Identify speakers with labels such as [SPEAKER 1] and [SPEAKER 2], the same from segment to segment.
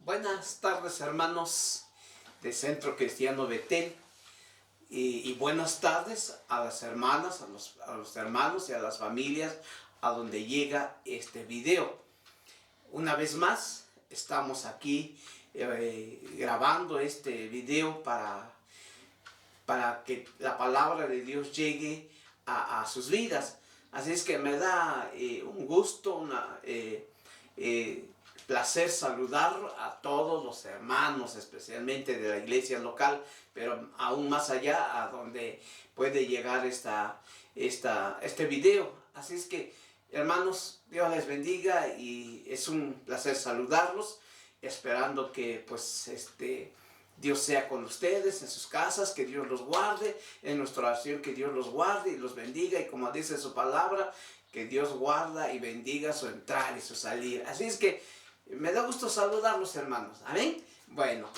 [SPEAKER 1] Buenas tardes, hermanos de Centro Cristiano Betel, y buenas tardes a las hermanas, a los hermanos y a las familias a donde llega este video. Una vez más estamos aquí grabando este video para que la palabra de Dios llegue a sus vidas. Así es que me da un gusto, placer saludar a todos los hermanos, especialmente de la iglesia local, pero aún más allá, a donde puede llegar este video. Así es que, hermanos, Dios les bendiga y es un placer saludarlos, esperando que pues Dios sea con ustedes en sus casas, que Dios los guarde, en nuestra oración que Dios los guarde y los bendiga, y como dice su palabra, que Dios guarda y bendiga su entrar y su salir. Así es que me da gusto saludarlos, hermanos. Amén. Bueno,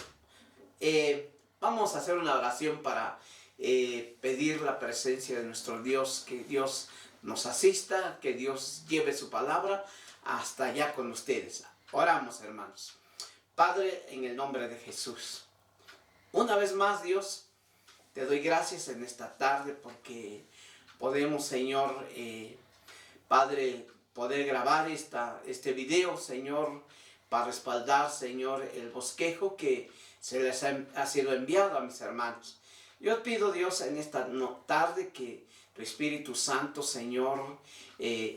[SPEAKER 1] vamos a hacer una oración para pedir la presencia de nuestro Dios, que Dios nos asista, que Dios lleve su palabra hasta allá con ustedes. Oramos, hermanos. Padre, en el nombre de Jesús, una vez más, Dios, te doy gracias en esta tarde porque podemos, Señor, Padre, poder grabar este video, Señor, para respaldar, Señor, el bosquejo que se les ha sido enviado a mis hermanos. Yo pido, Dios, en esta tarde que tu Espíritu Santo, Señor,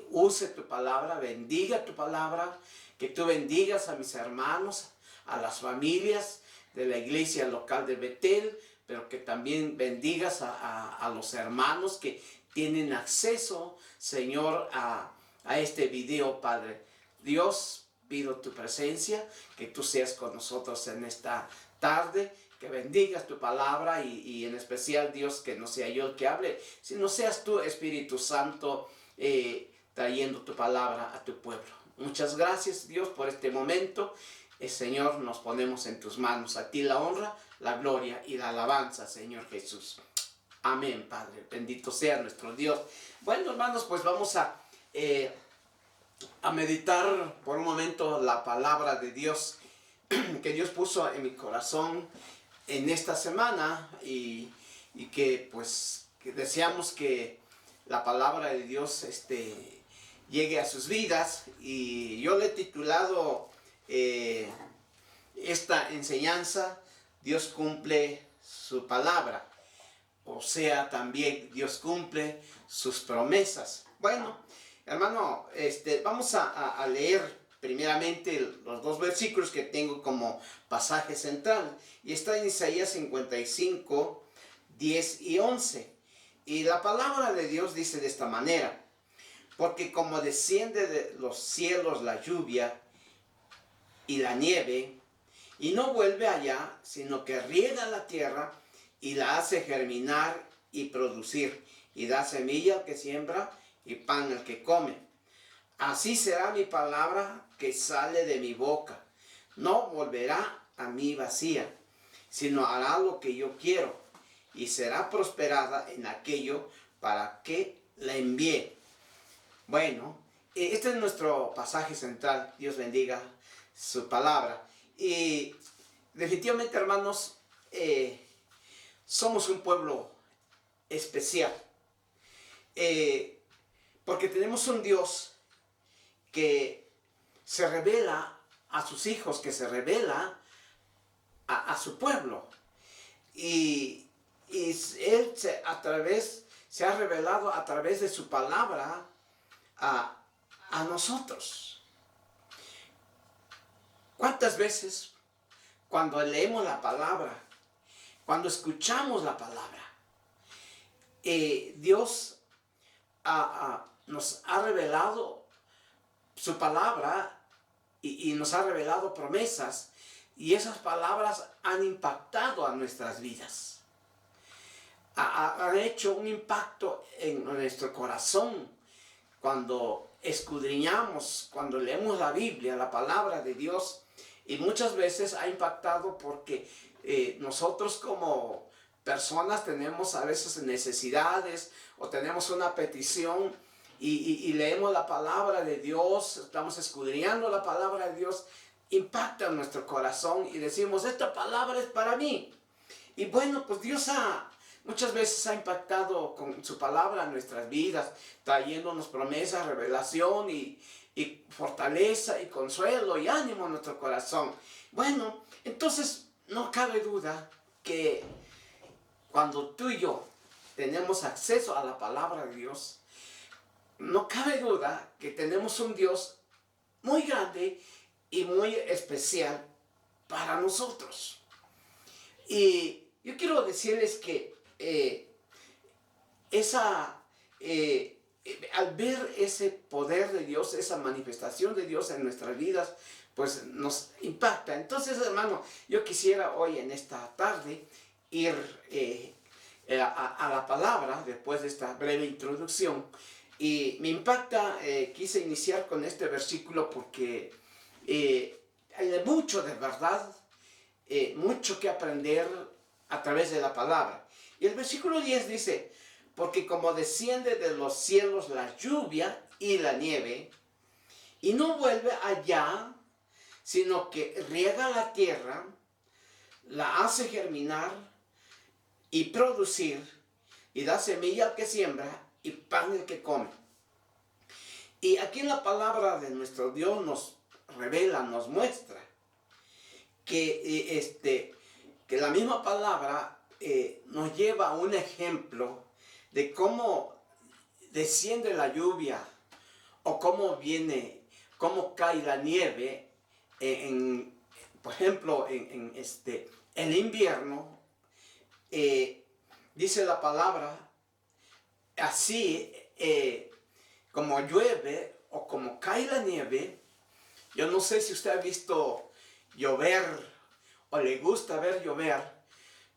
[SPEAKER 1] use tu palabra, bendiga tu palabra, que tú bendigas a mis hermanos, a las familias de la iglesia local de Betel, pero que también bendigas a los hermanos que tienen acceso, Señor, a este video, Padre. Dios, pido tu presencia, que tú seas con nosotros en esta tarde, que bendigas tu palabra y en especial, Dios, que no sea yo el que hable, sino seas tú, Espíritu Santo, trayendo tu palabra a tu pueblo. Muchas gracias, Dios, por este momento. Señor, nos ponemos en tus manos. A ti la honra, la gloria y la alabanza, Señor Jesús. Amén, Padre. Bendito sea nuestro Dios. Bueno, hermanos, pues vamos a meditar por un momento la palabra de Dios que Dios puso en mi corazón en esta semana, y que pues que deseamos que la palabra de Dios llegue a sus vidas. Y yo le he titulado esta enseñanza: Dios cumple su palabra, o sea, también Dios cumple sus promesas. Bueno, hermano, vamos a leer primeramente los dos versículos que tengo como pasaje central, y está en Isaías 55, 10 y 11. Y la palabra de Dios dice de esta manera: porque como desciende de los cielos la lluvia y la nieve, y no vuelve allá, sino que riega la tierra y la hace germinar y producir, y da semilla al que siembra y pan al que come, así será mi palabra que sale de mi boca. No volverá a mí vacía, sino hará lo que yo quiero, y será prosperada en aquello para que la envíe. Bueno, este es nuestro pasaje central. Dios bendiga su palabra. Y definitivamente, hermanos, somos un pueblo especial, porque tenemos un Dios que se revela a sus hijos, que se revela a su pueblo, y Él se ha revelado a través de su palabra a nosotros. ¿Cuántas veces cuando leemos la palabra, cuando escuchamos la palabra, Dios nos ha revelado su palabra y nos ha revelado promesas, y esas palabras han impactado a nuestras vidas, han hecho un impacto en nuestro corazón? Cuando escudriñamos, cuando leemos la Biblia, la palabra de Dios, y muchas veces ha impactado porque nosotros como personas tenemos a veces necesidades o tenemos una petición, y leemos la palabra de Dios, estamos escudriñando la palabra de Dios, impacta nuestro corazón y decimos, esta palabra es para mí. Y bueno, pues Dios muchas veces ha impactado con su palabra en nuestras vidas, trayéndonos promesas, revelación y fortaleza y consuelo y ánimo a nuestro corazón. Bueno, entonces no cabe duda que cuando tú y yo tenemos acceso a la palabra de Dios, no cabe duda que tenemos un Dios muy grande y muy especial para nosotros. Y yo quiero decirles que al ver ese poder de Dios, esa manifestación de Dios en nuestras vidas, pues nos impacta. Entonces, hermano, yo quisiera hoy en esta tarde ir a la palabra, después de esta breve introducción. Y me impacta, quise iniciar con este versículo porque hay mucho de verdad, mucho que aprender a través de la palabra. Y el versículo 10 dice, porque como desciende de los cielos la lluvia y la nieve, y no vuelve allá, sino que riega la tierra, la hace germinar y producir, y da semilla al que siembra y pan al que come. Y aquí la palabra de nuestro Dios nos revela, nos muestra que la misma palabra nos lleva a un ejemplo de cómo desciende la lluvia o cómo cae la nieve, por ejemplo, en el invierno. Dice la palabra, así como llueve o como cae la nieve. Yo no sé si usted ha visto llover o le gusta ver llover,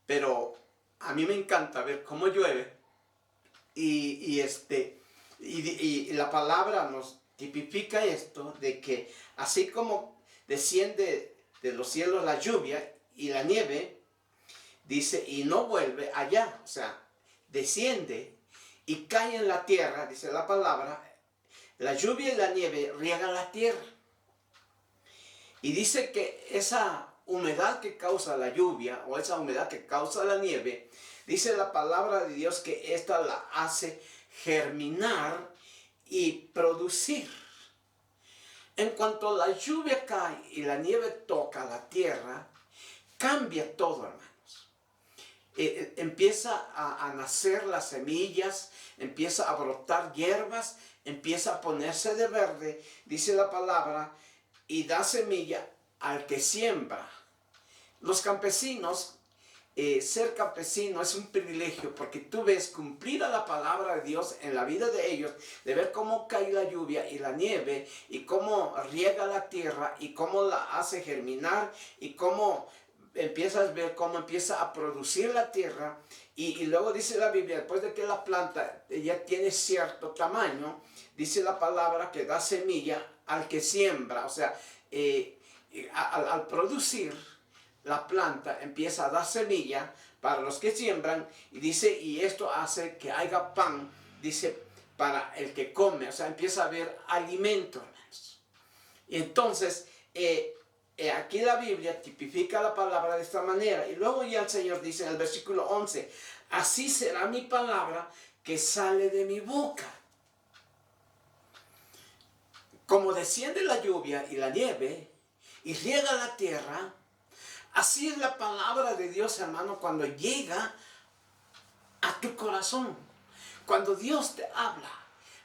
[SPEAKER 1] pero a mí me encanta ver cómo llueve. Y la palabra nos tipifica esto, de que así como desciende de los cielos la lluvia y la nieve, dice, y no vuelve allá, o sea, desciende y cae en la tierra, dice la palabra, la lluvia y la nieve riegan la tierra. Y dice que esa humedad que causa la lluvia o esa humedad que causa la nieve, dice la palabra de Dios que esta la hace germinar y producir. En cuanto la lluvia cae y la nieve toca la tierra, cambia todo, hermanos. Empieza a nacer las semillas, empieza a brotar hierbas, empieza a ponerse de verde, dice la palabra, y da semilla al que siembra. Los campesinos, ser campesino es un privilegio porque tú ves cumplida la palabra de Dios en la vida de ellos, de ver cómo cae la lluvia y la nieve y cómo riega la tierra y cómo la hace germinar y cómo empiezas a ver cómo empieza a producir la tierra. Y luego dice la Biblia, después de que la planta ya tiene cierto tamaño, dice la palabra que da semilla al que siembra. O sea, al producir la planta empieza a dar semilla para los que siembran, y dice, y esto hace que haya pan, dice, para el que come. O sea, empieza a haber alimento, hermanos. Y entonces, aquí la Biblia tipifica la palabra de esta manera. Y luego ya el Señor dice en el versículo 11, así será mi palabra que sale de mi boca. Como desciende la lluvia y la nieve y riega la tierra, así es la palabra de Dios, hermano, cuando llega a tu corazón. Cuando Dios te habla,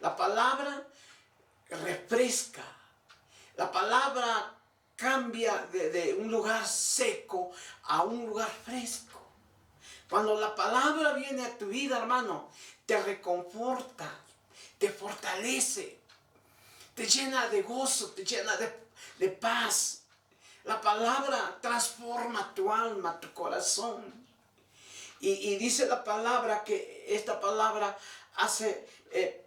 [SPEAKER 1] la palabra refresca, la palabra cambia de un lugar seco a un lugar fresco. Cuando la palabra viene a tu vida, hermano, te reconforta, te fortalece, te llena de gozo, te llena de paz. La palabra transforma tu alma, tu corazón. Y dice la palabra que esta palabra hace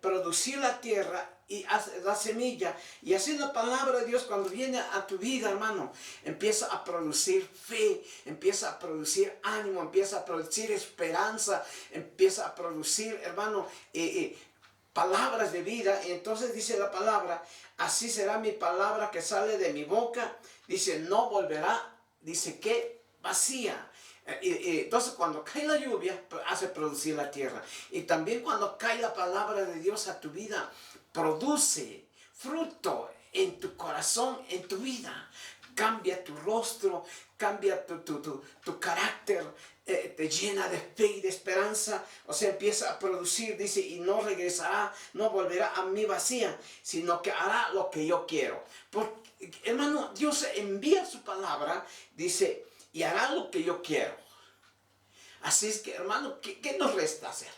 [SPEAKER 1] producir la tierra y da semilla. Y así la palabra de Dios, cuando viene a tu vida, hermano, empieza a producir fe, empieza a producir ánimo, empieza a producir esperanza, empieza a producir, hermano, palabras de vida. Y entonces dice la palabra, así será mi palabra que sale de mi boca. Dice, no volverá, dice que vacía. Entonces cuando cae la lluvia, hace producir la tierra. Y también cuando cae la palabra de Dios a tu vida, produce fruto en tu corazón, en tu vida. Cambia tu rostro, cambia tu carácter, te llena de fe y de esperanza. O sea, empieza a producir, dice, y no regresará, no volverá a mí vacía, sino que hará lo que yo quiero. Porque, hermano, Dios envía su palabra, dice, y hará lo que yo quiero. Así es que, hermano, ¿qué nos resta hacer?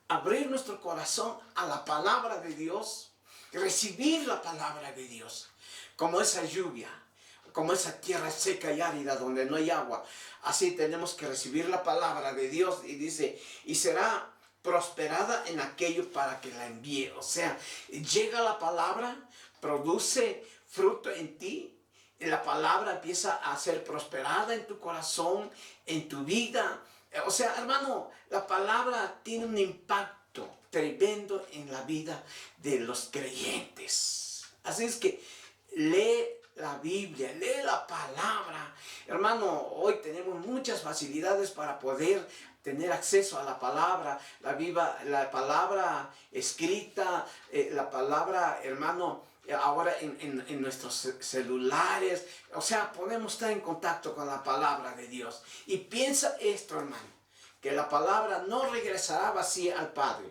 [SPEAKER 1] Abrir nuestro corazón a la palabra de Dios, recibir la palabra de Dios, como esa lluvia, como esa tierra seca y árida donde no hay agua. Así tenemos que recibir la palabra de Dios, y dice, y será prosperada en aquello para que la envíe. O sea, llega la palabra, produce fruto en ti, y la palabra empieza a ser prosperada en tu corazón, en tu vida. O sea, hermano, la palabra tiene un impacto tremendo en la vida de los creyentes. Así es que lee la Biblia, lee la palabra. Hermano, hoy tenemos muchas facilidades para poder tener acceso a la palabra, la palabra escrita, la palabra, hermano, ahora en nuestros celulares. O sea, podemos estar en contacto con la palabra de Dios. Y piensa esto, hermano, que la palabra no regresará vacía al Padre.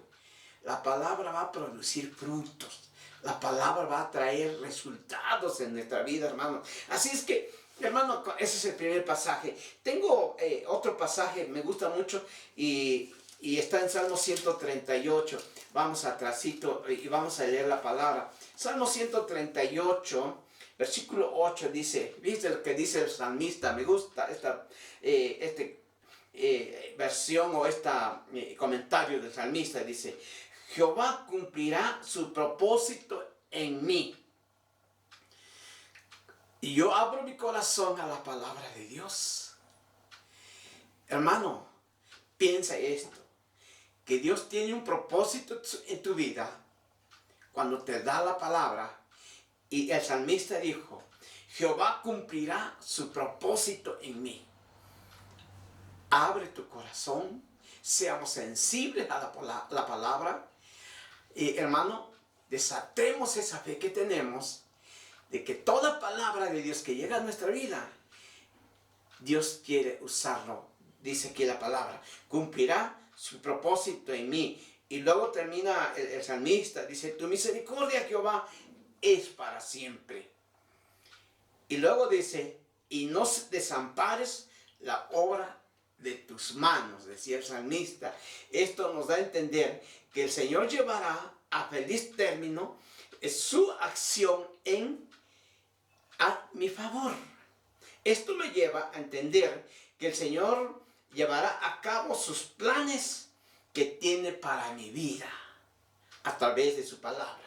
[SPEAKER 1] La palabra va a producir frutos. La palabra va a traer resultados en nuestra vida, hermano. Así es que, hermano, ese es el primer pasaje. Tengo otro pasaje, me gusta mucho, y está en Salmo 138. Vamos atrásito y vamos a leer la palabra. Salmo 138, versículo 8 dice, ¿viste lo que dice el salmista? Me gusta esta versión o comentario del salmista. Dice, Jehová cumplirá su propósito en mí. Y yo abro mi corazón a la palabra de Dios. Hermano, piensa esto, que Dios tiene un propósito en tu vida cuando te da la palabra. Y el salmista dijo, Jehová cumplirá su propósito en mí. Abre tu corazón, seamos sensibles a la palabra. Y hermano, desatemos esa fe que tenemos de que toda palabra de Dios que llega a nuestra vida, Dios quiere usarlo. Dice aquí la palabra, cumplirá su propósito en mí. Y luego termina el salmista, dice, tu misericordia, Jehová, es para siempre. Y luego dice, y no desampares la obra de tus manos, decía el salmista. Esto nos da a entender que el Señor llevará a feliz término su acción a mi favor. Esto me lleva a entender que el Señor llevará a cabo sus planes que tiene para mi vida a través de su palabra.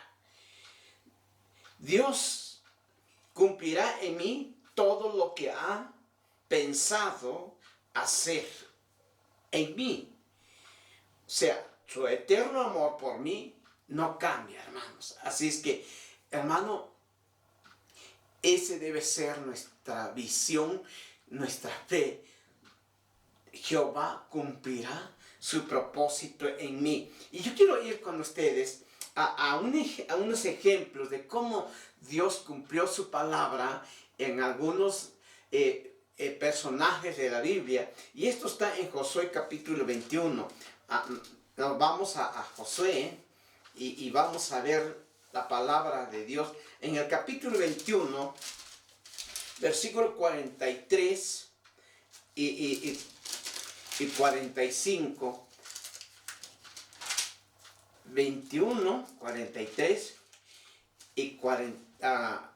[SPEAKER 1] Dios cumplirá en mí todo lo que ha pensado hacer en mí. O sea, su eterno amor por mí no cambia, hermanos. Así es que, hermano, ese debe ser nuestra visión, nuestra fe. Jehová cumplirá su propósito en mí. Y yo quiero ir con ustedes a unos ejemplos de cómo Dios cumplió su palabra en algunos personajes de la Biblia. Y esto está en Josué capítulo 21. Nos vamos a Josué y vamos a ver la palabra de Dios. En el capítulo 21, versículo 43 y 45. 21, 43 y 40,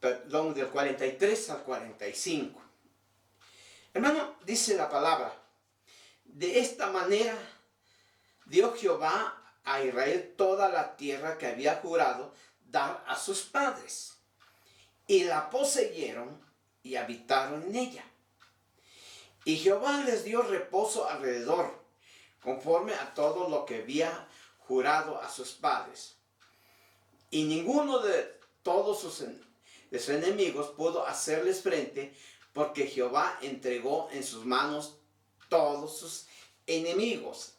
[SPEAKER 1] perdón, del 43 al 45. Hermano, dice la palabra, de esta manera dio Jehová a Israel toda la tierra que había jurado dar a sus padres, y la poseyeron y habitaron en ella. Y Jehová les dio reposo alrededor, conforme a todo lo que había jurado a sus padres. Y ninguno de todos de sus enemigos pudo hacerles frente, porque Jehová entregó en sus manos todos sus enemigos.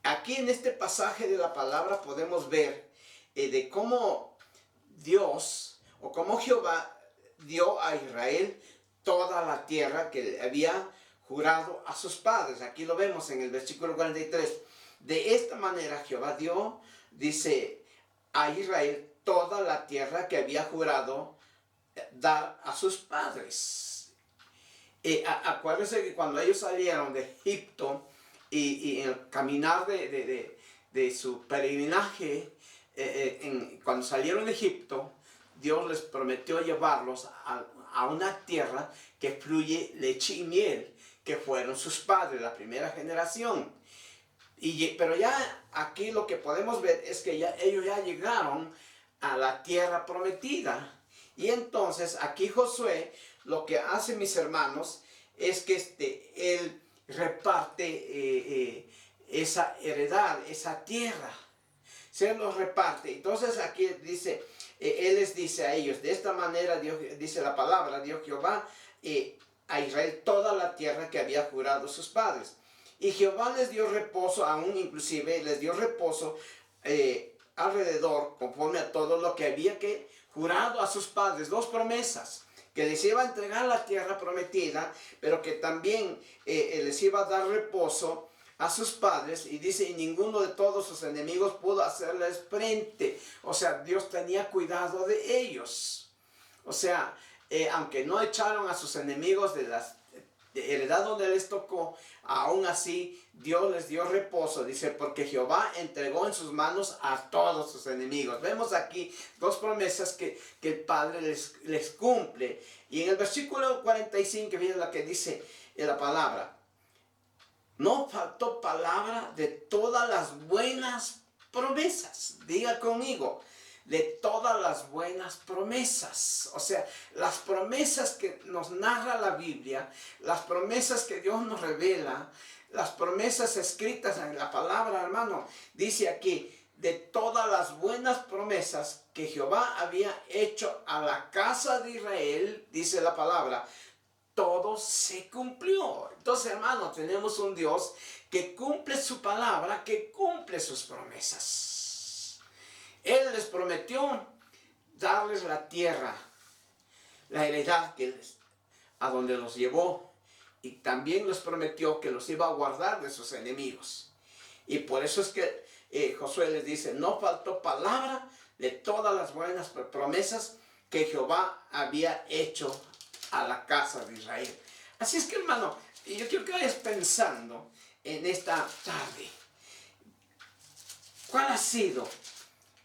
[SPEAKER 1] Aquí en este pasaje de la palabra podemos ver de cómo Dios o cómo Jehová dio a Israel toda la tierra que le había jurado a sus padres. Aquí lo vemos en el versículo 43. De esta manera Jehová dio, dice, a Israel toda la tierra que había jurado dar a sus padres. Acuérdense que cuando ellos salieron de Egipto y en el caminar de su peregrinaje, cuando salieron de Egipto, Dios les prometió llevarlos a una tierra que fluye leche y miel, que fueron sus padres, la primera generación. Pero ya aquí lo que podemos ver es que ellos ya llegaron a la tierra prometida. Y entonces aquí Josué lo que hace, mis hermanos, es que él reparte esa heredad, esa tierra. Se los reparte. Entonces aquí dice, él les dice a ellos, de esta manera Dios, dice la palabra, dio Jehová a Israel toda la tierra que había jurado sus padres. Y Jehová les dio reposo, aún inclusive les dio reposo alrededor, conforme a todo lo que había jurado a sus padres. Dos promesas, que les iba a entregar la tierra prometida, pero que también les iba a dar reposo a sus padres. Y dice, y ninguno de todos sus enemigos pudo hacerles frente. O sea, Dios tenía cuidado de ellos. O sea, aunque no echaron a sus enemigos de las heredad donde les tocó, aún así Dios les dio reposo. Dice, porque Jehová entregó en sus manos a todos sus enemigos. Vemos aquí dos promesas que el Padre les cumple. Y en el versículo 45 viene la que dice la palabra: no faltó palabra de todas las buenas promesas. Diga conmigo, de todas las buenas promesas. O sea, las promesas que nos narra la Biblia, las promesas que Dios nos revela, las promesas escritas en la palabra, hermano, dice aquí, de todas las buenas promesas que Jehová había hecho a la casa de Israel, dice la palabra, todo se cumplió. Entonces, hermano, tenemos un Dios que cumple su palabra, que cumple sus promesas. Él les prometió darles la tierra, la heredad a donde los llevó, y también les prometió que los iba a guardar de sus enemigos. Y por eso es que Josué les dice, no faltó palabra de todas las buenas promesas que Jehová había hecho a la casa de Israel. Así es que, hermano, yo quiero que vayas pensando en esta tarde, ¿cuál ha sido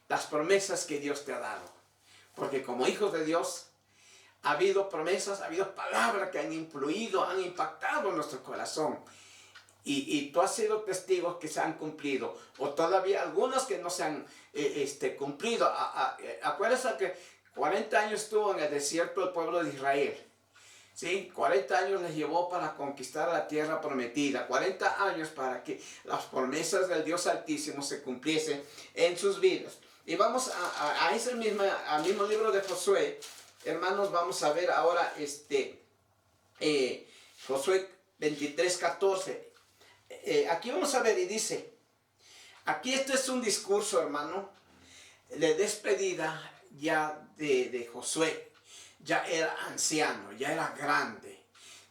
[SPEAKER 1] las promesas que Dios te ha dado? Porque como hijos de Dios ha habido promesas, ha habido palabras que han influido, han impactado en nuestro corazón. Y tú has sido testigo que se han cumplido, o todavía algunas que no se han cumplido. Acuérdense que 40 años estuvo en el desierto el pueblo de Israel. ¿Sí? 40 años les llevó para conquistar la tierra prometida. 40 años para que las promesas del Dios Altísimo se cumpliesen en sus vidas. Y vamos a ese mismo libro de Josué. Hermanos, vamos a ver ahora Josué 23:14. Aquí vamos a ver y dice, aquí este es un discurso, hermano, de despedida ya de Josué. Ya era anciano, ya era grande,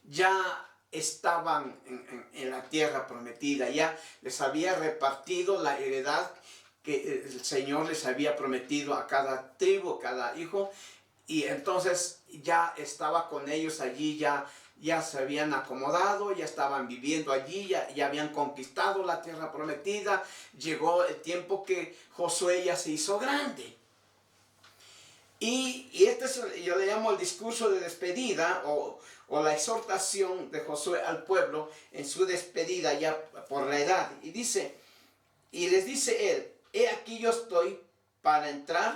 [SPEAKER 1] ya estaban en la tierra prometida, ya les había repartido la heredad que el Señor les había prometido a cada tribu, cada hijo, y entonces ya estaba con ellos allí, ya se habían acomodado, ya estaban viviendo allí, ya habían conquistado la tierra prometida. Llegó el tiempo que Josué ya se hizo grande. Y este yo le llamo el discurso de despedida o la exhortación de Josué al pueblo en su despedida ya por la edad. Y les dice él, he aquí yo estoy para entrar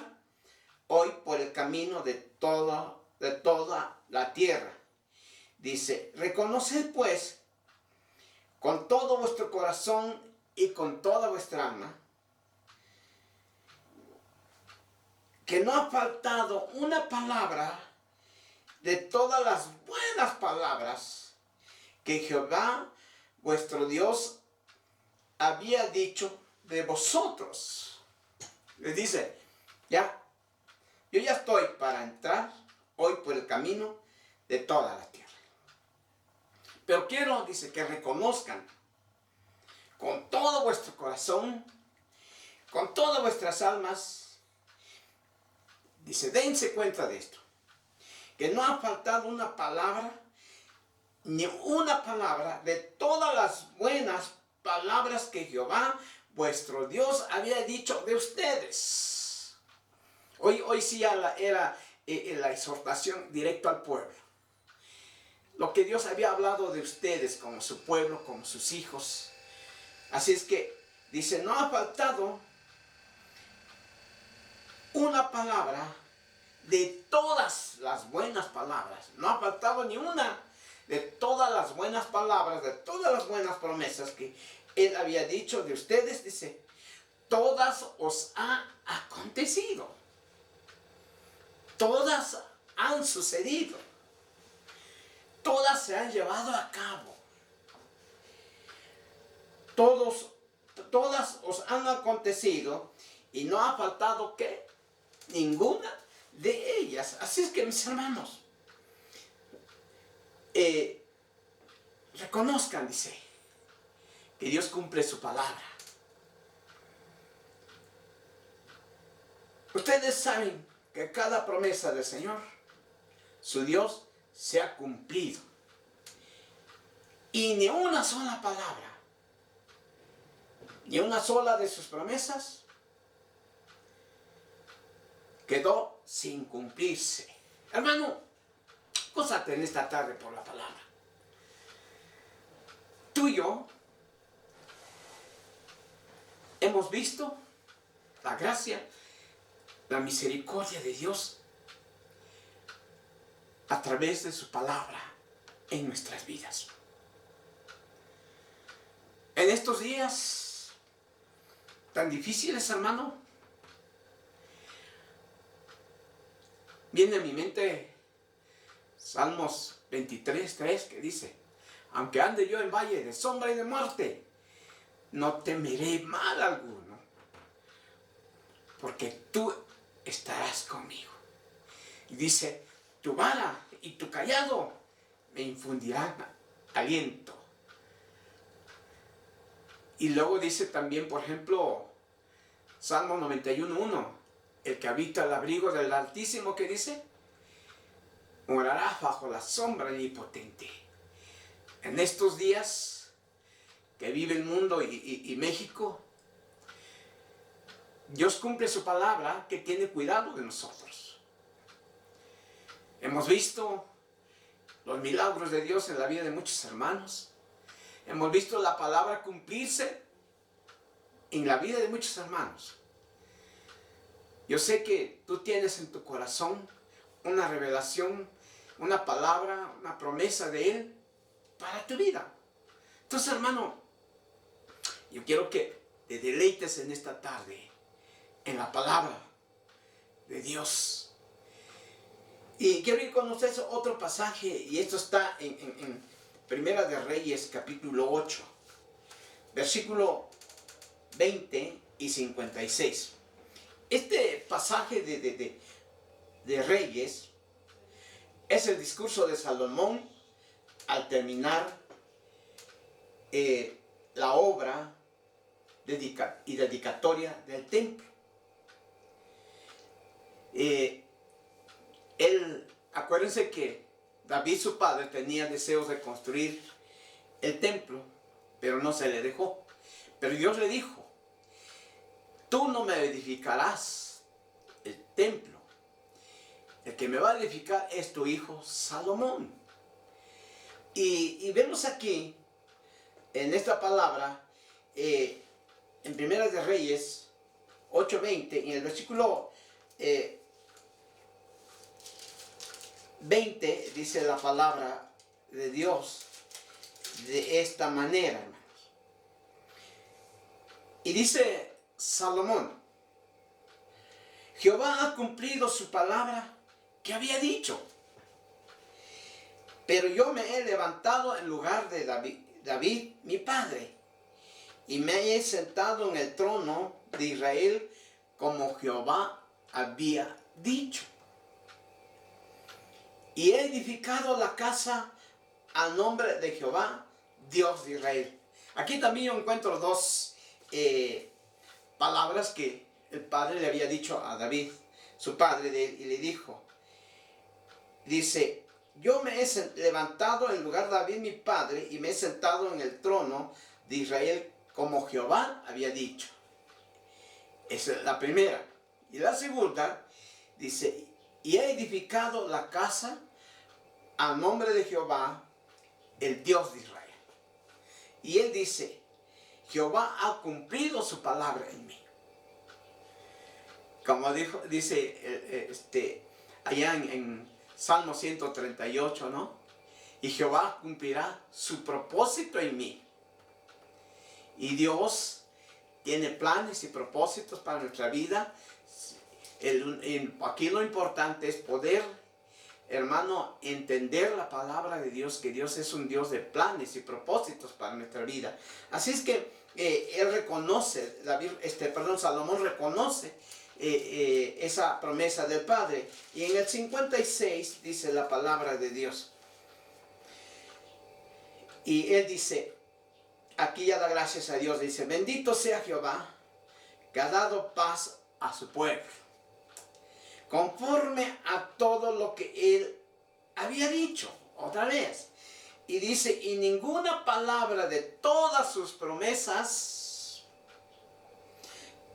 [SPEAKER 1] hoy por el camino de toda la tierra. Dice, reconoced pues con todo vuestro corazón y con toda vuestra alma que no ha faltado una palabra de todas las buenas palabras que Jehová, vuestro Dios, había dicho de vosotros. Les dice, ya, yo ya estoy para entrar hoy por el camino de toda la tierra. Pero quiero, dice, que reconozcan con todo vuestro corazón, con todas vuestras almas, dice, dense cuenta de esto, que no ha faltado una palabra, ni una palabra de todas las buenas palabras que Jehová, vuestro Dios, había dicho de ustedes. Hoy sí era la exhortación directo al pueblo. Lo que Dios había hablado de ustedes como su pueblo, como sus hijos. Así es que, dice, no ha faltado una palabra de todas las buenas palabras. No ha faltado ni una de todas las buenas palabras, de todas las buenas promesas que Él había dicho de ustedes. Dice, todas os ha acontecido. Todas han sucedido. Todas se han llevado a cabo. Todas os han acontecido y no ha faltado ¿qué? Ninguna de ellas. Así es que, mis hermanos, reconozcan, dice, que Dios cumple su palabra. Ustedes saben que cada promesa del Señor, su Dios, se ha cumplido. Y ni una sola palabra, ni una sola de sus promesas quedó sin cumplirse. Hermano, gózate en esta tarde por la palabra. Tú y yo hemos visto la gracia, la misericordia de Dios a través de su palabra en nuestras vidas. En estos días tan difíciles, hermano, viene a mi mente Salmos 23:3, que dice, aunque ande yo en valle de sombra y de muerte, no temeré mal alguno, porque tú estarás conmigo. Y dice, tu vara y tu cayado me infundirán aliento. Y luego dice también, por ejemplo, Salmo 91:1, el que habita al abrigo del Altísimo, que dice, morará bajo la sombra del Omnipotente. En estos días que vive el mundo y México, Dios cumple su palabra, que tiene cuidado de nosotros. Hemos visto los milagros de Dios en la vida de muchos hermanos. Hemos visto la palabra cumplirse en la vida de muchos hermanos. Yo sé que tú tienes en tu corazón una revelación, una palabra, una promesa de Él para tu vida. Entonces, hermano, yo quiero que te deleites en esta tarde en la palabra de Dios. Y quiero ir con ustedes a otro pasaje, y esto está en Primera de Reyes, capítulo 8, versículo 20 y 56. Este pasaje de Reyes es el discurso de Salomón al terminar la obra y dedicatoria del templo. Acuérdense que David, su padre, tenía deseos de construir el templo, pero no se le dejó. Pero Dios le dijo, tú no me edificarás el templo. El que me va a edificar es tu hijo Salomón. Y vemos aquí, en esta palabra, en Primera de Reyes 8:20, en el versículo 20, dice la palabra de Dios de esta manera, hermanos. Y dice Salomón, Jehová ha cumplido su palabra que había dicho. Pero yo me he levantado en lugar de David, mi padre, y me he sentado en el trono de Israel como Jehová había dicho. Y he edificado la casa al nombre de Jehová, Dios de Israel. Aquí también yo encuentro dos palabras que el padre le había dicho a David, su padre, y le dijo, dice, yo me he levantado en lugar de David mi padre y me he sentado en el trono de Israel como Jehová había dicho. Esa es la primera. Y la segunda dice, y he edificado la casa al nombre de Jehová, el Dios de Israel. Y él dice, Jehová ha cumplido su palabra en mí. Como dice allá en Salmo 138, ¿no? Y Jehová cumplirá su propósito en mí. Y Dios tiene planes y propósitos para nuestra vida. Aquí lo importante es poder, hermano, entender la palabra de Dios, que Dios es un Dios de planes y propósitos para nuestra vida. Así es que él reconoce, Salomón reconoce esa promesa del Padre. Y en el 56 dice la palabra de Dios. Y él dice, aquí ya da gracias a Dios, dice, bendito sea Jehová, que ha dado paz a su pueblo, conforme a todo lo que él había dicho, otra vez. Y dice, y ninguna palabra de todas sus promesas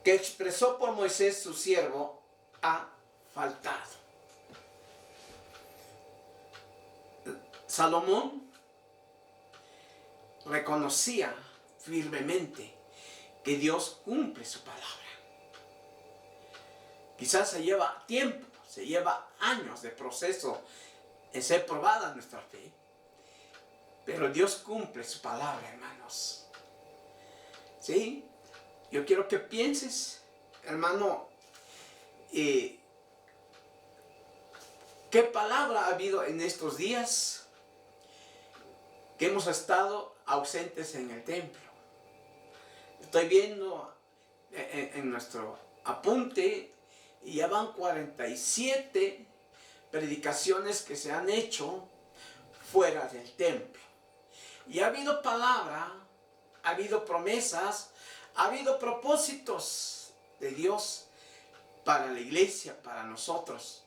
[SPEAKER 1] que expresó por Moisés su siervo ha faltado. Salomón reconocía firmemente que Dios cumple su palabra. Quizás se lleva tiempo, se lleva años de proceso en ser probada nuestra fe, pero Dios cumple su palabra, hermanos. ¿Sí? Yo quiero que pienses, hermano, ¿qué palabra ha habido en estos días que hemos estado ausentes en el templo? Estoy viendo en nuestro apunte y ya van 47 predicaciones que se han hecho fuera del templo. Y ha habido palabra, ha habido promesas, ha habido propósitos de Dios para la iglesia, para nosotros,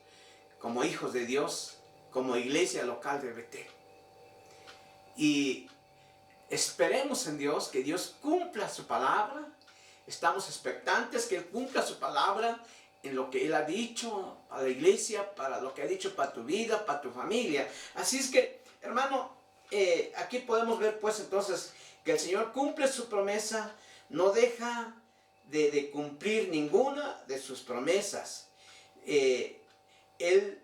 [SPEAKER 1] como hijos de Dios, como iglesia local de Betel. Y esperemos en Dios, que Dios cumpla su palabra. Estamos expectantes que Él cumpla su palabra en lo que Él ha dicho a la iglesia, para lo que ha dicho para tu vida, para tu familia. Así es que, hermano, aquí podemos ver pues entonces que el Señor cumple su promesa, no deja de cumplir ninguna de sus promesas. Él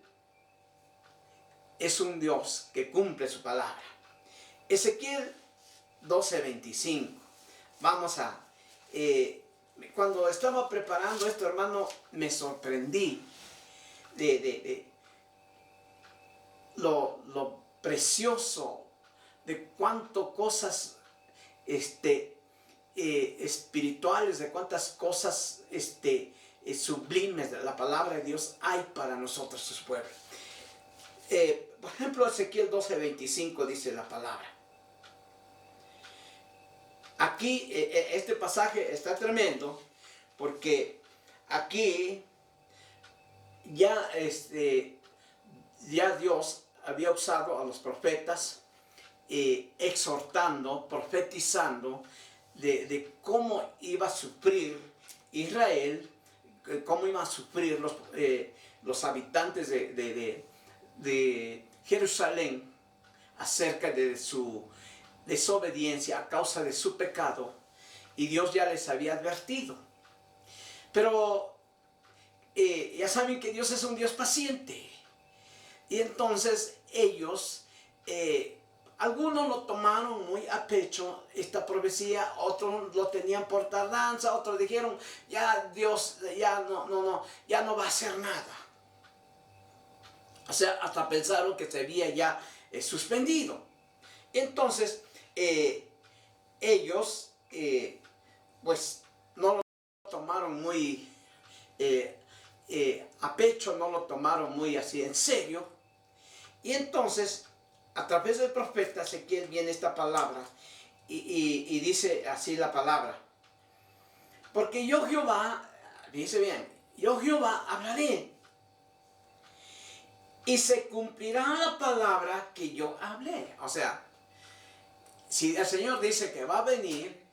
[SPEAKER 1] es un Dios que cumple su palabra. Ezequiel 12:25. Vamos a... cuando estaba preparando esto, hermano, me sorprendí de lo precioso, de cuánto cosas espirituales, de cuántas cosas sublimes de la palabra de Dios hay para nosotros, sus pueblos. Por ejemplo, Ezequiel 12:25 dice la palabra. Aquí este pasaje está tremendo, porque aquí ya Dios había usado a los profetas exhortando, profetizando de cómo iba a sufrir Israel, cómo iban a sufrir los habitantes de Jerusalén acerca de su desobediencia a causa de su pecado, y Dios ya les había advertido. Pero ya saben que Dios es un Dios paciente, y entonces ellos algunos lo tomaron muy a pecho esta profecía, otros lo tenían por tardanza, otros dijeron, ya Dios ya no va a hacer nada. O sea, hasta pensaron que se había ya suspendido. Entonces, ellos pues no lo tomaron muy a pecho, no lo tomaron muy así en serio. Y entonces, a través del profeta Ezequiel viene esta palabra y dice así la palabra. Porque yo Jehová, dice bien, yo Jehová hablaré y se cumplirá la palabra que yo hablé. O sea, si el Señor dice que va a venir,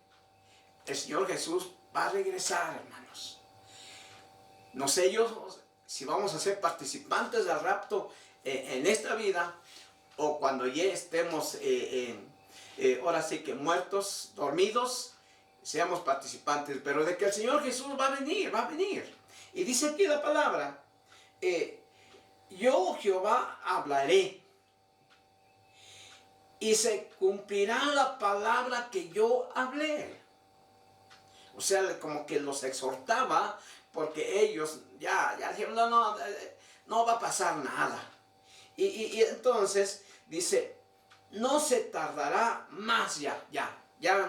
[SPEAKER 1] el Señor Jesús va a regresar, hermanos. No sé yo si vamos a ser participantes del rapto en esta vida, o cuando ya estemos, ahora sí que muertos, dormidos, seamos participantes. Pero de que el Señor Jesús va a venir, va a venir. Y dice aquí la palabra, yo Jehová hablaré y se cumplirá la palabra que yo hablé. O sea, como que los exhortaba, porque ellos ya dijeron, no va a pasar nada. Y entonces dice, no se tardará más ya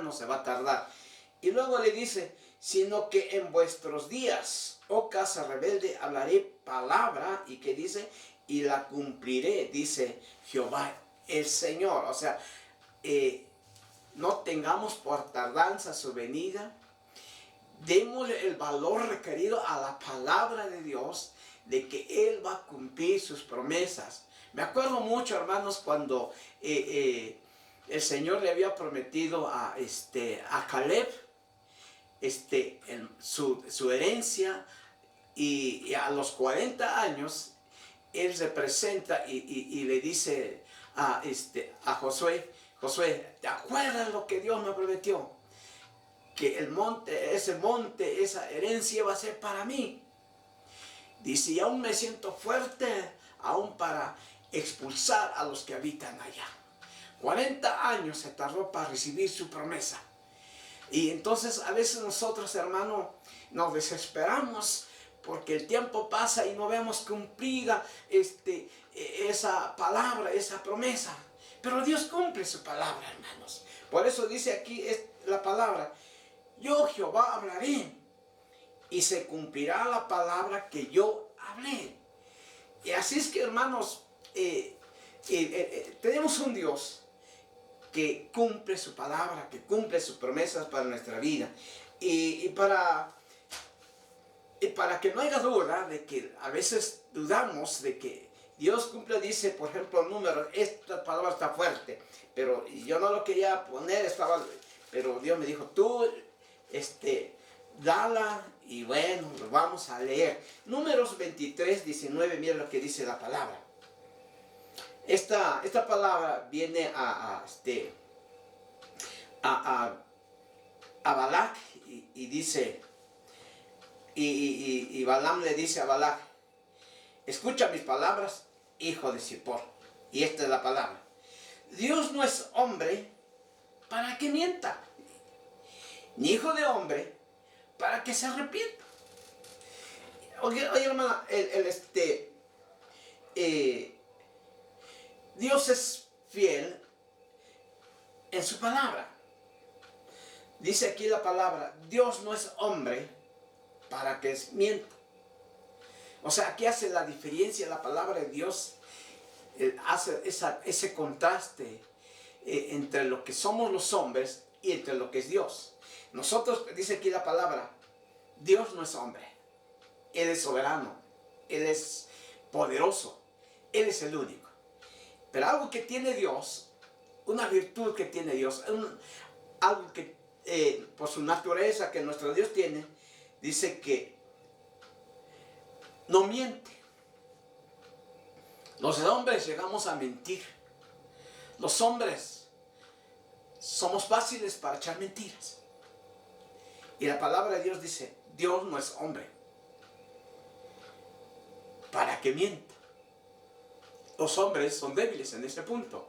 [SPEAKER 1] no se va a tardar. Y luego le dice, sino que en vuestros días, oh casa rebelde, hablaré palabra, y que dice, y la cumpliré, dice Jehová el Señor. O sea, no tengamos por tardanza su venida. Démosle el valor requerido a la palabra de Dios, de que Él va a cumplir sus promesas. Me acuerdo mucho, hermanos, cuando el Señor le había prometido a Caleb su herencia, y a los 40 años Él se presenta y le dice a Josué, ¿te acuerdas lo que Dios me prometió? Que ese monte, esa herencia va a ser para mí. Dice, y aún me siento fuerte, aún para expulsar a los que habitan allá. 40 años se tardó para recibir su promesa. Y entonces a veces nosotros, hermano, nos desesperamos porque el tiempo pasa y no vemos cumplida esa palabra, esa promesa. Pero Dios cumple su palabra, hermanos. Por eso dice aquí la palabra, yo Jehová hablaré y se cumplirá la palabra que yo hablé. Y así es que, hermanos, tenemos un Dios que cumple su palabra, que cumple sus promesas para nuestra vida. Y para que no haya duda de que a veces dudamos de que Dios cumple, dice, por ejemplo, Números, esta palabra está fuerte, pero yo no lo quería poner, pero Dios me dijo, tú, dala, y bueno, lo vamos a leer. Números 23, 19, mira lo que dice la palabra. Esta palabra viene a Balac y dice, y Balaam le dice a Balac, escucha mis palabras, hijo de Zippor. Y esta es la palabra. Dios no es hombre para que mienta, ni hijo de hombre para que se arrepienta. Oye, hermana, Dios es fiel en su palabra. Dice aquí la palabra, Dios no es hombre para que mienta. O sea, aquí hace la diferencia la palabra de Dios, hace ese contraste entre lo que somos los hombres y entre lo que es Dios. Nosotros, dice aquí la palabra, Dios no es hombre. Él es soberano, Él es poderoso, Él es el único. Pero algo que tiene Dios, una virtud que tiene Dios, algo que por su naturaleza que nuestro Dios tiene, dice que no miente. Los hombres llegamos a mentir. Los hombres somos fáciles para echar mentiras. Y la palabra de Dios dice, Dios no es hombre para que mienta. Los hombres son débiles en este punto.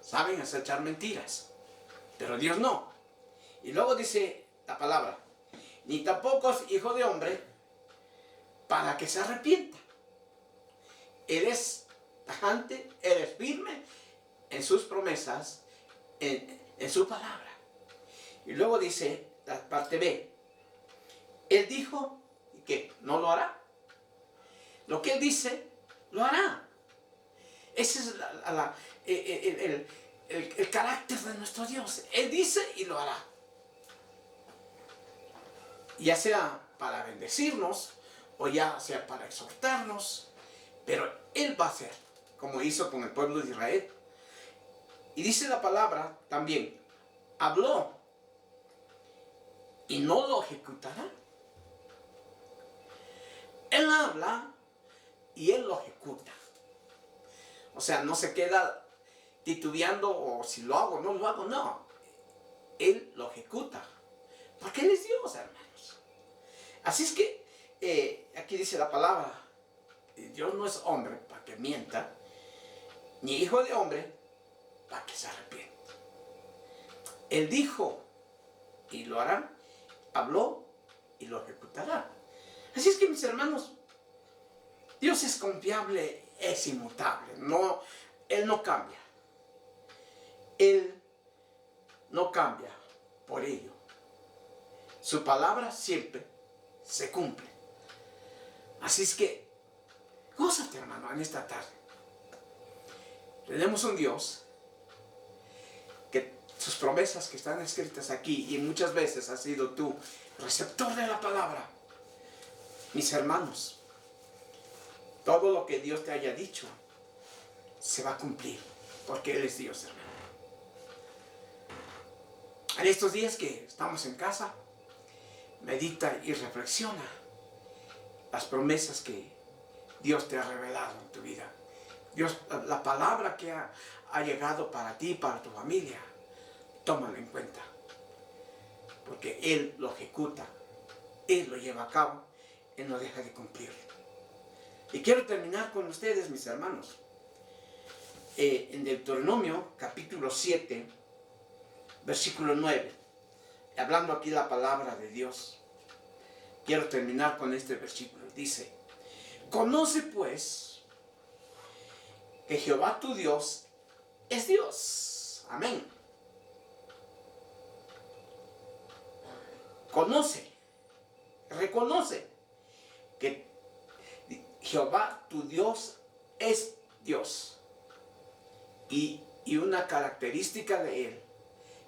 [SPEAKER 1] saben echar mentiras, pero Dios no. Y luego dice la palabra, ni tampoco es hijo de hombre para que se arrepienta. Él es tajante, Él es firme en sus promesas, en su palabra. Y luego dice la parte B, Él dijo que no lo hará. Lo que Él dice, lo hará. Ese es el carácter de nuestro Dios. Él dice y lo hará. Ya sea para bendecirnos o ya sea para exhortarnos, pero Él va a hacer, como hizo con el pueblo de Israel. Y dice la palabra también, habló y no lo ejecutará. Él habla y Él lo ejecuta. O sea, no se queda titubeando o si lo hago o no lo hago, no. Él lo ejecuta. Porque Él es Dios, hermanos. Así es que aquí dice la palabra, Dios no es hombre para que mienta, ni hijo de hombre para que se arrepienta. Él dijo y lo hará, habló y lo ejecutará. Así es que, mis hermanos, Dios es confiable, es inmutable. No, Él no cambia. Él no cambia por ello. Su palabra siempre se cumple. Así es que, gózate, hermano, en esta tarde. Tenemos un Dios que sus promesas que están escritas aquí, y muchas veces has sido tú receptor de la palabra. Mis hermanos, todo lo que Dios te haya dicho se va a cumplir, porque Él es Dios, hermano. En estos días que estamos en casa, medita y reflexiona las promesas que Dios te ha revelado en tu vida. Dios, la palabra que ha llegado para ti, para tu familia, tómala en cuenta, porque Él lo ejecuta, Él lo lleva a cabo, Él no deja de cumplir. Y quiero terminar con ustedes, mis hermanos, en Deuteronomio capítulo 7, versículo 9, hablando aquí la palabra de Dios. Quiero terminar con este versículo. Dice, conoce pues que Jehová tu Dios es Dios. Amén. Conoce, reconoce que Jehová tu Dios es Dios. Y una característica de Él,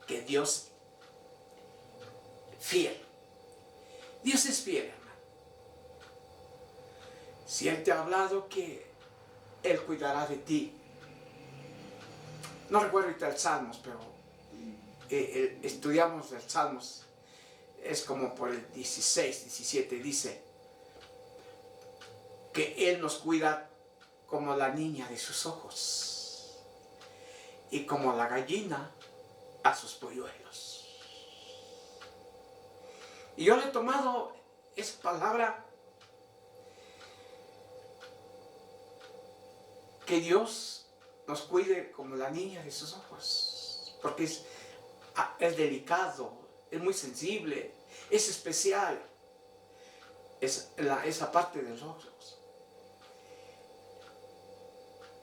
[SPEAKER 1] que Dios fiel. Dios es fiel, hermano. Si Él te ha hablado que Él cuidará de ti. No recuerdo ahorita el Salmos, pero estudiamos el Salmos. Es como por el 16, 17, dice que Él nos cuida como la niña de sus ojos y como la gallina a sus polluelos. Y yo le he tomado esa palabra, que Dios nos cuide como la niña de sus ojos, porque es delicado, es muy sensible, es especial, esa parte de los ojos.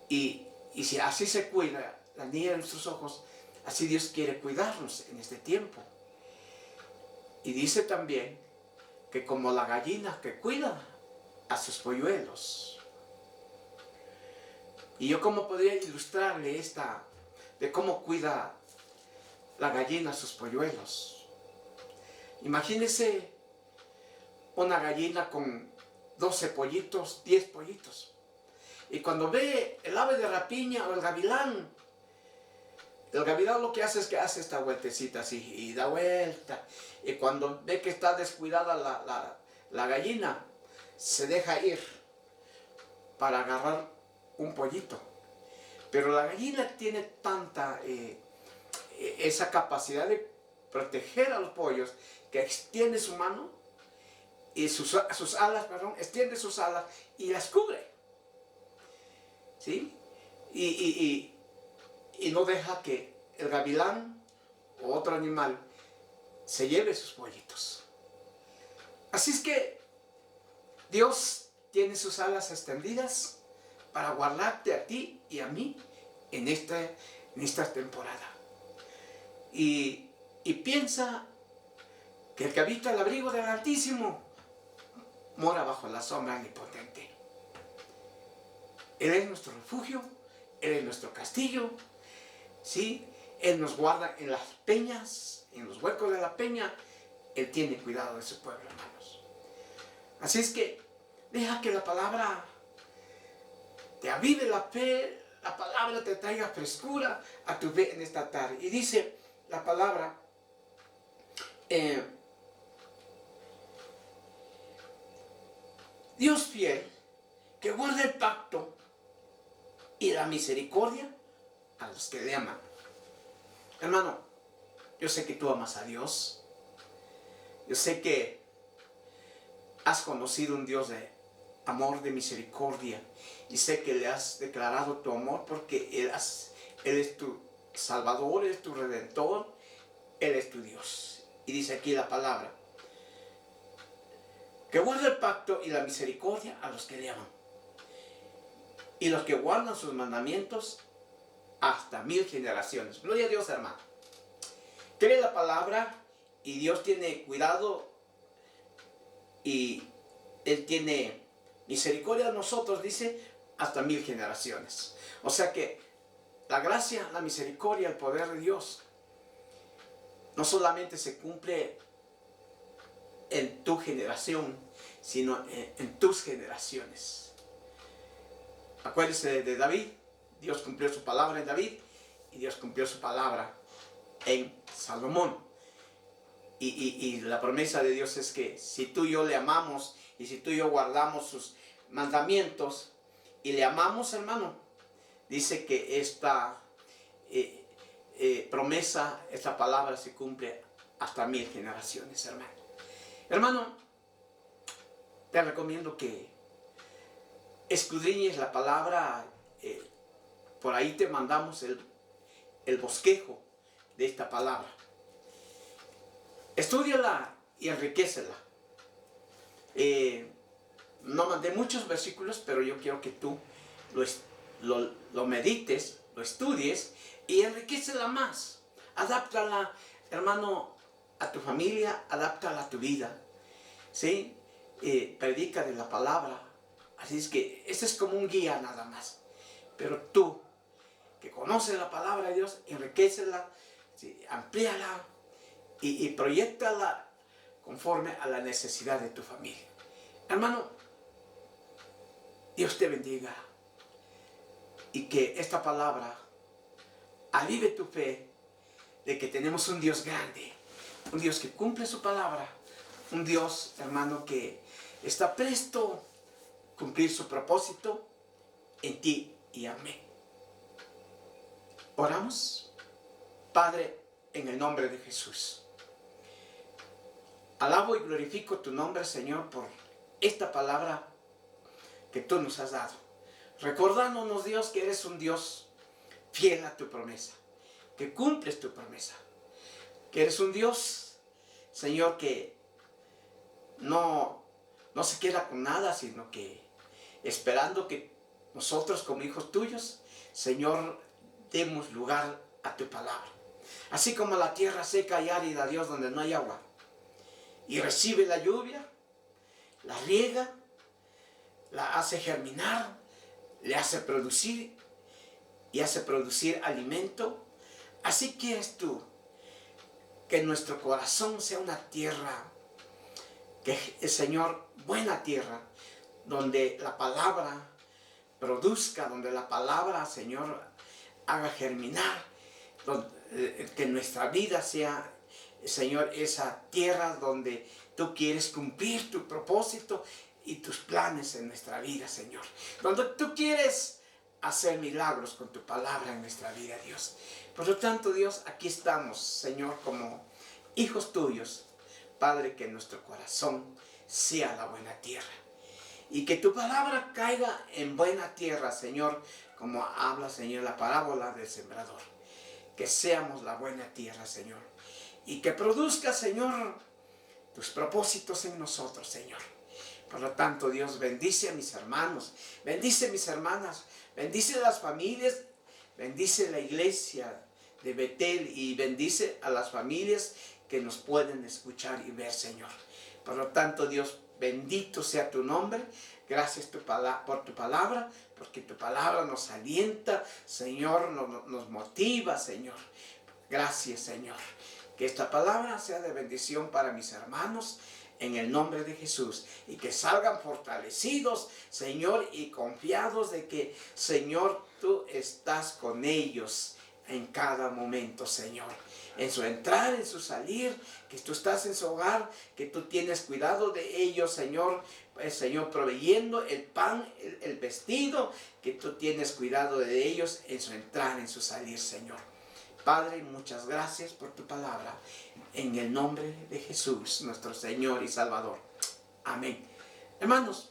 [SPEAKER 1] Y si así se cuida la niña de nuestros ojos, así Dios quiere cuidarnos en este tiempo. Y dice también que como la gallina que cuida a sus polluelos. Y yo cómo podría ilustrarle de cómo cuida la gallina a sus polluelos. Imagínese una gallina con 12 pollitos, 10 pollitos. Y cuando ve el ave de rapiña o el gavilán lo que hace es que hace esta vueltecita así y da vuelta. Y cuando ve que está descuidada la gallina, se deja ir para agarrar un pollito. Pero la gallina tiene tanta esa capacidad de proteger a los pollos que extiende su mano y sus alas, extiende sus alas y las cubre. ¿Sí? Y y no deja que el gavilán o otro animal se lleve sus pollitos. Así es que Dios tiene sus alas extendidas para guardarte a ti y a mí en esta temporada. Y piensa que el que habita el abrigo del Altísimo mora bajo la sombra omnipotente. Él es nuestro refugio, Él es nuestro castillo, ¿sí? Él nos guarda en las peñas, en los huecos de la peña. Él tiene cuidado de su pueblo, hermanos. Así es que deja que la palabra te avive la fe, la palabra te traiga frescura a tu fe en esta tarde. Y dice la palabra, Dios fiel, que guarda el pacto y la misericordia a los que le aman. Hermano, yo sé que tú amas a Dios. Yo sé que has conocido un Dios de amor, de misericordia. Y sé que le has declarado tu amor porque Él es tu Salvador, Él es tu Redentor, Él es tu Dios. Y dice aquí la palabra, que guarda el pacto y la misericordia a los que le aman. Y los que guardan sus mandamientos hasta 1000 generaciones. Gloria a Dios, hermano. Cree la palabra y Dios tiene cuidado y Él tiene misericordia a nosotros, dice, hasta 1000 generaciones. O sea que la gracia, la misericordia, el poder de Dios no solamente se cumple en tu generación, sino en tus generaciones. Acuérdense de David. Dios cumplió su palabra en David y Dios cumplió su palabra en Salomón. Y la promesa de Dios es que si tú y yo le amamos y si tú y yo guardamos sus mandamientos y le amamos, hermano, dice que esta promesa, esta palabra se cumple hasta 1000 generaciones, hermano. Hermano, te recomiendo que escudriñes la palabra. Por ahí te mandamos el bosquejo de esta palabra. Estúdiala y enriquécela. No mandé muchos versículos, pero yo quiero que tú lo medites, lo estudies y enriquécela más. Adáptala, hermano, a tu familia, adáptala a tu vida. ¿Sí? Predica de la palabra. Así es que este es como un guía nada más. Pero tú, que conoces la palabra de Dios, enriquécela, ¿sí? Amplíala y proyéctala conforme a la necesidad de tu familia. Hermano, Dios te bendiga y que esta palabra avive tu fe de que tenemos un Dios grande, un Dios que cumple su palabra, un Dios, hermano, que está presto a cumplir su propósito en ti y en mí. Oramos. Padre, en el nombre de Jesús, alabo y glorifico tu nombre, Señor, por esta palabra que tú nos has dado. Recordándonos, Dios, que eres un Dios fiel a tu promesa, que cumples tu promesa, que eres un Dios, Señor, que no se queda con nada, sino que esperando que nosotros como hijos tuyos, Señor, demos lugar a tu palabra. Así como la tierra seca y árida, Dios, donde no hay agua, y recibe la lluvia, la riega, la hace germinar, le hace producir y hace producir alimento. Así quieres tú que nuestro corazón sea una tierra, que el Señor, buena tierra, donde la palabra produzca, donde la palabra, Señor, haga germinar, que nuestra vida sea, Señor, esa tierra donde tú quieres cumplir tu propósito y tus planes en nuestra vida, Señor. Donde tú quieres hacer milagros con tu palabra en nuestra vida, Dios. Por lo tanto, Dios, aquí estamos, Señor, como hijos tuyos. Padre, que nuestro corazón sea la buena tierra. Y que tu palabra caiga en buena tierra, Señor, como habla, Señor, la parábola del sembrador. Que seamos la buena tierra, Señor. Y que produzca, Señor, tus propósitos en nosotros, Señor. Por lo tanto, Dios, bendice a mis hermanos, bendice a mis hermanas, bendice a las familias, bendice a la iglesia de Betel y bendice a las familias que nos pueden escuchar y ver, Señor. Por lo tanto, Dios, bendito sea tu nombre. Gracias por tu palabra, porque tu palabra nos alienta, Señor, nos motiva, Señor. Gracias, Señor. Que esta palabra sea de bendición para mis hermanos en el nombre de Jesús. Y que salgan fortalecidos, Señor, y confiados de que, Señor, tú estás con ellos en cada momento, Señor. En su entrar, en su salir, que tú estás en su hogar, que tú tienes cuidado de ellos, Señor. Señor, proveyendo el pan, el vestido, que tú tienes cuidado de ellos en su entrar, en su salir, Señor. Padre, muchas gracias por tu palabra. En el nombre de Jesús, nuestro Señor y Salvador. Amén. Hermanos,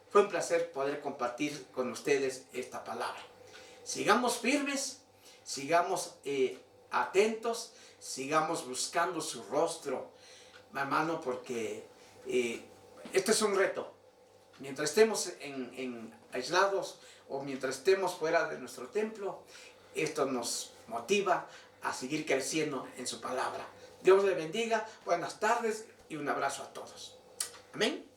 [SPEAKER 1] fue un placer poder compartir con ustedes esta palabra. Sigamos firmes, sigamos atentos, sigamos buscando su rostro, hermano, porque este es un reto. Mientras estemos aislados o mientras estemos fuera de nuestro templo, esto nos motiva a seguir creciendo en su palabra. Dios le bendiga, buenas tardes y un abrazo a todos. Amén.